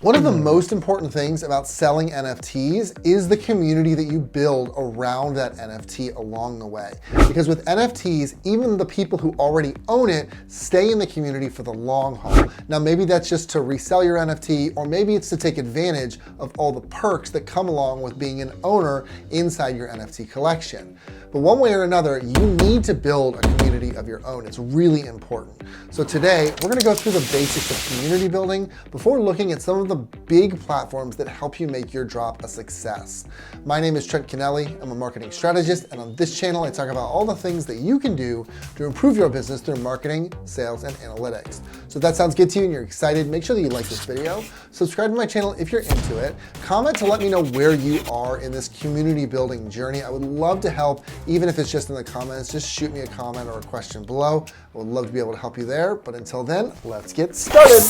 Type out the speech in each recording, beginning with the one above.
One of the most important things about selling NFTs is the community that you build around that NFT along the way. Because with NFTs, even the people who already own it stay in the community for the long haul. Now, maybe that's just to resell your NFT, or maybe it's to take advantage of all the perks that come along with being an owner inside your NFT collection. But one way or another, you need to build a community of your own. It's really important. So today, we're gonna go through the basics of community building before looking at some of the big platforms that help you make your drop a success. My name is Trent Kennelly. I'm a marketing strategist, and on this channel, I talk about all the things that you can do to improve your business through marketing, sales, and analytics. So if that sounds good to you and you're excited, make sure that you like this video, subscribe to my channel if you're into it, comment to let me know where you are in this community building journey. I would love to help, even if it's just in the comments. Just shoot me a comment or a question below. I would love to be able to help you there, but until then, let's get started.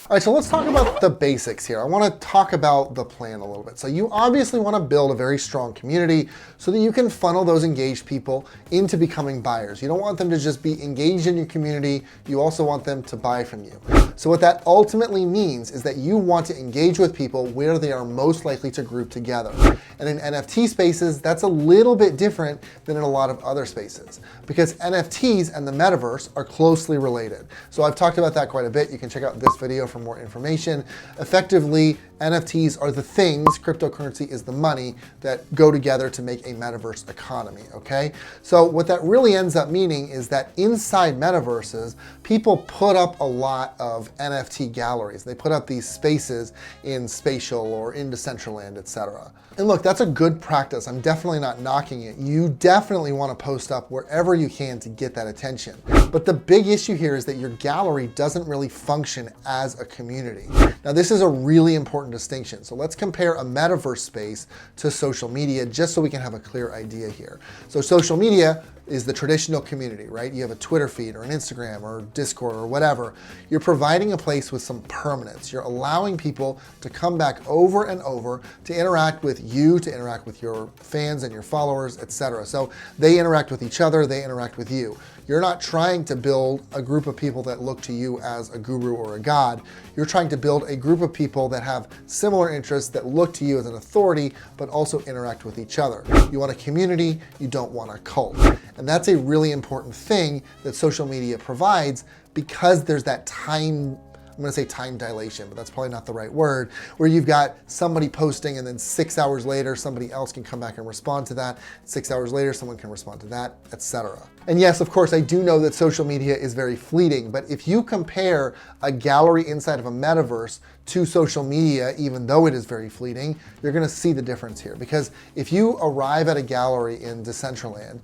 All right, so let's talk about the basics here. I want to talk about the plan a little bit. So you obviously want to build a very strong community so that you can funnel those engaged people into becoming buyers. You don't want them to just be engaged in your community. You also want them to buy from you. So what that ultimately means is that you want to engage with people where they are most likely to group together. And in NFT spaces, that's a little bit different than in a lot of other spaces, because NFTs and the metaverse are closely related. So I've talked about that quite a bit. You can check out this video for more information. Effectively, NFTs are the things, cryptocurrency is the money, that go together to make a metaverse economy, okay? So what that really ends up meaning is that inside metaverses, people put up a lot of NFT galleries. They put up these spaces in Spatial or in Decentraland, etc. And look, that's a good practice. I'm definitely not knocking it. You definitely want to post up wherever you can to get that attention. But the big issue here is that your gallery doesn't really function as a community. Now, this is a really important distinction. So let's compare a metaverse space to social media just so we can have a clear idea here. So social media is the traditional community, right? You have a Twitter feed or an Instagram or Discord or whatever. You're providing a place with some permanence. You're allowing people to come back over and over to interact with you, to interact with your fans and your followers, etc. So they interact with each other, they interact with you. You're not trying to build a group of people that look to you as a guru or a god. You're trying to build a group of people that have similar interests, that look to you as an authority, but also interact with each other. You want a community, you don't want a cult. And that's a really important thing that social media provides, because there's that time, I'm gonna say time dilation, but that's probably not the right word, where you've got somebody posting and then 6 hours later, somebody else can come back and respond to that. 6 hours later, someone can respond to that, etc. And yes, of course, I do know that social media is very fleeting, but if you compare a gallery inside of a metaverse to social media, even though it is very fleeting, you're gonna see the difference here. Because if you arrive at a gallery in Decentraland,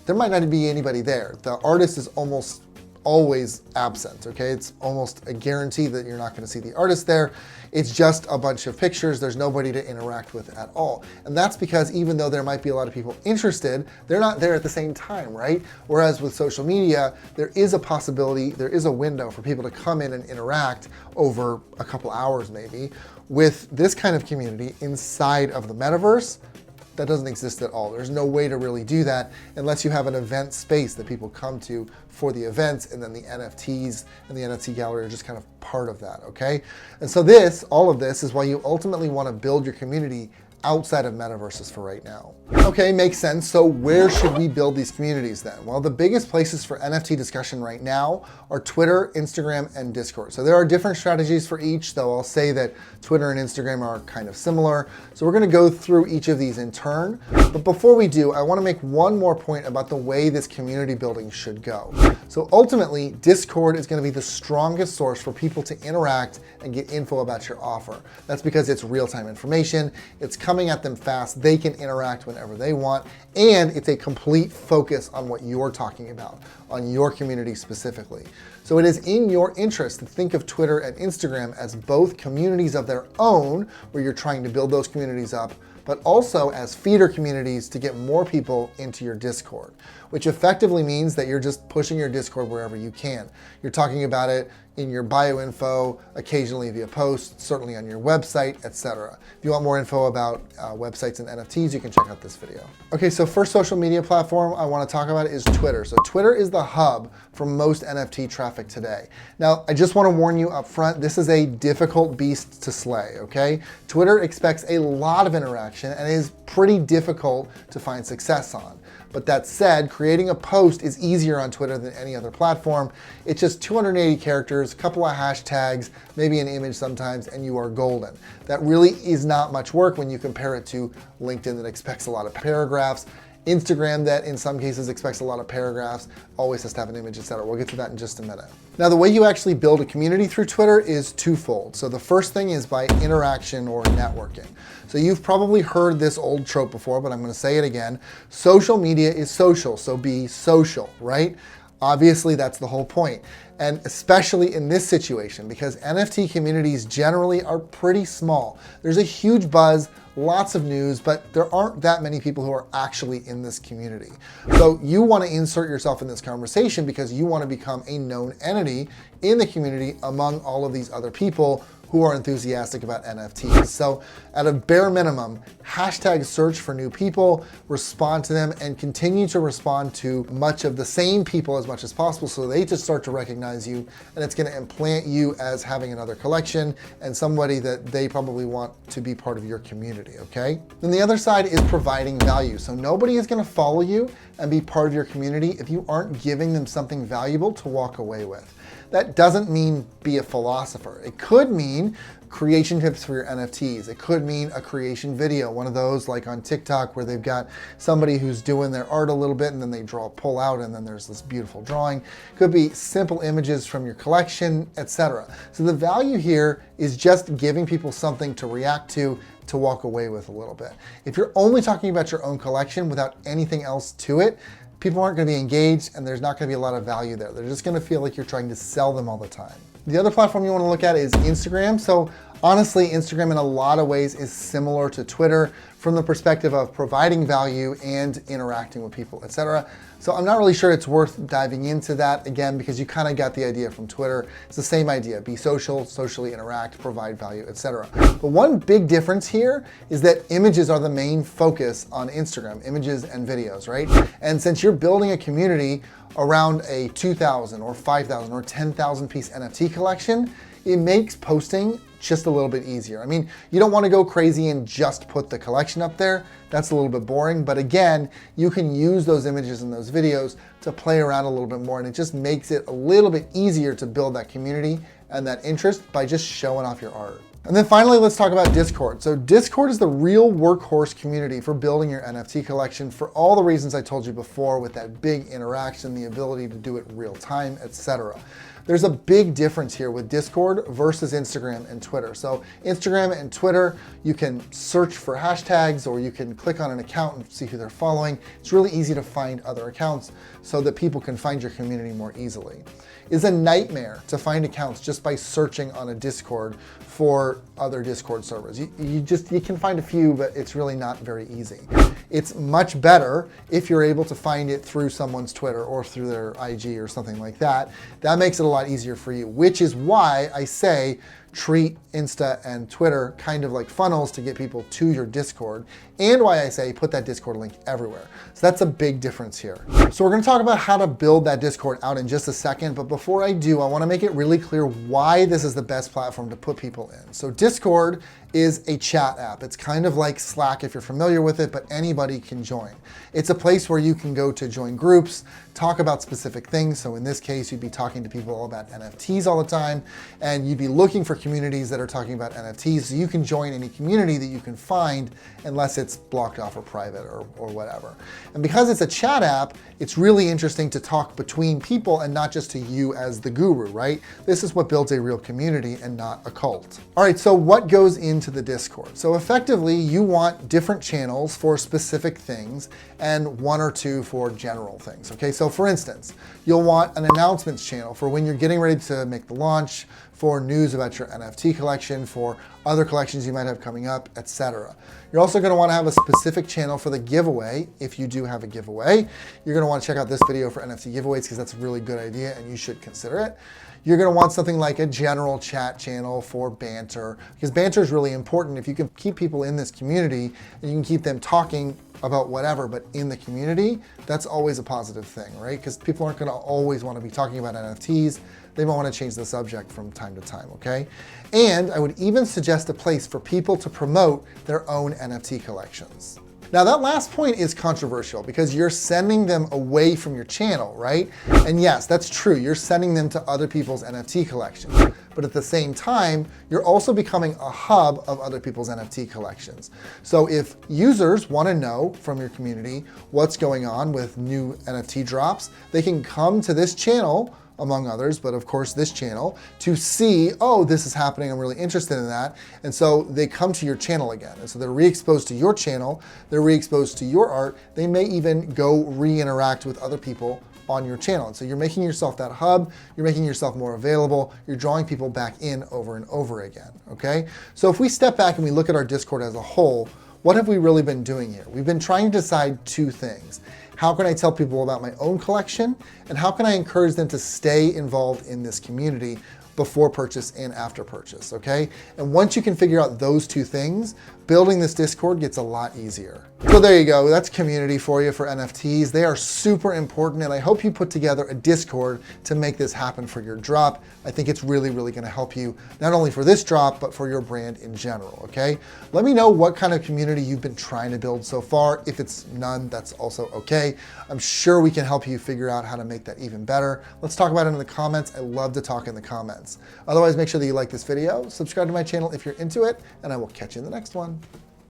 there might not be anybody there. The artist is almost always absent, okay? It's almost a guarantee that you're not gonna see the artist there. It's just a bunch of pictures. There's nobody to interact with at all. And that's because even though there might be a lot of people interested, they're not there at the same time, right? Whereas with social media, there is a possibility, there is a window for people to come in and interact over a couple hours maybe. With this kind of community inside of the metaverse, that doesn't exist at all. There's no way to really do that unless you have an event space that people come to for the events, and then the NFTs and the NFT gallery are just kind of part of that, okay? And so all of this is why you ultimately want to build your community outside of metaverses for right now. Okay, makes sense. So where should we build these communities then? Well, the biggest places for NFT discussion right now are Twitter, Instagram, and Discord. So there are different strategies for each, though I'll say that Twitter and Instagram are kind of similar. So we're gonna go through each of these in turn. But before we do, I wanna make one more point about the way this community building should go. So ultimately, Discord is gonna be the strongest source for people to interact and get info about your offer. That's because it's real-time information, it's coming at them fast, they can interact whenever they want, and it's a complete focus on what you're talking about, on your community specifically. So it is in your interest to think of Twitter and Instagram as both communities of their own, where you're trying to build those communities up, but also as feeder communities to get more people into your Discord, which effectively means that you're just pushing your Discord wherever you can. You're talking about it in your bio info, occasionally via posts, certainly on your website, etc. If you want more info about websites and NFTs, you can check out this video. Okay, so first social media platform I want to talk about is Twitter. So Twitter is the hub for most NFT traffic today. Now, I just want to warn you up front, this is a difficult beast to slay, okay? Twitter expects a lot of interaction and is pretty difficult to find success on. But that said, creating a post is easier on Twitter than any other platform. It's just 280 characters, a couple of hashtags, maybe an image sometimes, and you are golden. That really is not much work when you compare it to LinkedIn that expects a lot of paragraphs, Instagram that in some cases expects a lot of paragraphs, always has to have an image, etc. We'll get to that in just a minute. Now, the way you actually build a community through Twitter is twofold. So the first thing is by interaction or networking. So you've probably heard this old trope before, but I'm going to say it again. Social media is social, so be social, right? Obviously, that's the whole point. And especially in this situation, because NFT communities generally are pretty small. There's a huge buzz, lots of news, but there aren't that many people who are actually in this community. So you want to insert yourself in this conversation because you want to become a known entity in the community among all of these other people who are enthusiastic about NFTs. So at a bare minimum, hashtag search for new people, respond to them, and continue to respond to much of the same people as much as possible so they just start to recognize you, and it's gonna implant you as having another collection and somebody that they probably want to be part of your community, okay? Then the other side is providing value. So nobody is gonna follow you and be part of your community if you aren't giving them something valuable to walk away with. That doesn't mean be a philosopher. It could mean creation tips for your NFTs. It could mean a creation video, one of those like on TikTok where they've got somebody who's doing their art a little bit and then they pull out and then there's this beautiful drawing. Could be simple images from your collection, etc. So the value here is just giving people something to react to walk away with a little bit. If you're only talking about your own collection without anything else to it, people aren't going to be engaged and there's not going to be a lot of value there. They're just going to feel like you're trying to sell them all the time. The other platform you want to look at is Instagram. So honestly, Instagram in a lot of ways is similar to Twitter from the perspective of providing value and interacting with people, etc. So I'm not really sure it's worth diving into that again because you kind of got the idea from Twitter. It's the same idea, be social, socially interact, provide value, etc. But one big difference here is that images are the main focus on Instagram, images and videos, right? And since you're building a community around a 2,000 or 5,000 or 10,000 piece NFT collection, it makes posting just a little bit easier. I mean, you don't want to go crazy and just put the collection up there. That's a little bit boring, but again, you can use those images and those videos to play around a little bit more, and it just makes it a little bit easier to build that community and that interest by just showing off your art. And then finally, let's talk about Discord. So Discord is the real workhorse community for building your NFT collection for all the reasons I told you before, with that big interaction, the ability to do it real time, etc. There's a big difference here with Discord versus Instagram and Twitter. So Instagram and Twitter, you can search for hashtags or you can click on an account and see who they're following. It's really easy to find other accounts so that people can find your community more easily. It's a nightmare to find accounts just by searching on a Discord for other Discord servers. You can find a few, but it's really not very easy. It's much better if you're able to find it through someone's Twitter or through their IG or something like that. That makes it a lot easier for you, which is why I say treat Insta and Twitter kind of like funnels to get people to your Discord, and why I say put that Discord link everywhere. So that's a big difference here. So we're gonna talk about how to build that Discord out in just a second, but before I do, I wanna make it really clear why this is the best platform to put people in. So Discord is a chat app. It's kind of like Slack if you're familiar with it, but anybody can join. It's a place where you can go to join groups, talk about specific things. So in this case, you'd be talking to people about NFTs all the time, and you'd be looking for communities that are talking about NFTs. So you can join any community that you can find unless it's blocked off or private or whatever. And because it's a chat app, it's really interesting to talk between people and not just to you as the guru, right? This is what builds a real community and not a cult. All right, so what goes into the Discord? So effectively, you want different channels for specific things and one or two for general things, okay? So for instance, you'll want an announcements channel for when you're getting ready to make the launch, for news about your NFT collection, for other collections you might have coming up, etc. You're also going to want to have a specific channel for the giveaway if you do have a giveaway. You're going to want to check out this video for NFT giveaways because that's a really good idea and you should consider it. You're gonna want something like a general chat channel for banter, because banter is really important. If you can keep people in this community and you can keep them talking about whatever, but in the community, that's always a positive thing, right? Because people aren't gonna always wanna be talking about NFTs. They might wanna change the subject from time to time, okay? And I would even suggest a place for people to promote their own NFT collections. Now that last point is controversial because you're sending them away from your channel, right? And yes, that's true. You're sending them to other people's NFT collections. But at the same time, you're also becoming a hub of other people's NFT collections. So if users want to know from your community what's going on with new NFT drops, they can come to this channel, among others, but of course this channel, to see, oh, this is happening, I'm really interested in that. And so they come to your channel again. And so they're re-exposed to your channel, they're re-exposed to your art, they may even go re-interact with other people on your channel. And so you're making yourself that hub, you're making yourself more available, you're drawing people back in over and over again, okay? So if we step back and we look at our Discord as a whole, what have we really been doing here? We've been trying to decide two things. How can I tell people about my own collection? And how can I encourage them to stay involved in this community before purchase and after purchase, okay? And once you can figure out those two things, building this Discord gets a lot easier. So there you go, that's community for you for NFTs. They are super important, and I hope you put together a Discord to make this happen for your drop. I think it's really, really gonna help you, not only for this drop, but for your brand in general, okay? Let me know what kind of community you've been trying to build so far. If it's none, that's also okay. I'm sure we can help you figure out how to make that even better. Let's talk about it in the comments. I love to talk in the comments. Otherwise, make sure that you like this video, subscribe to my channel if you're into it, and I will catch you in the next one.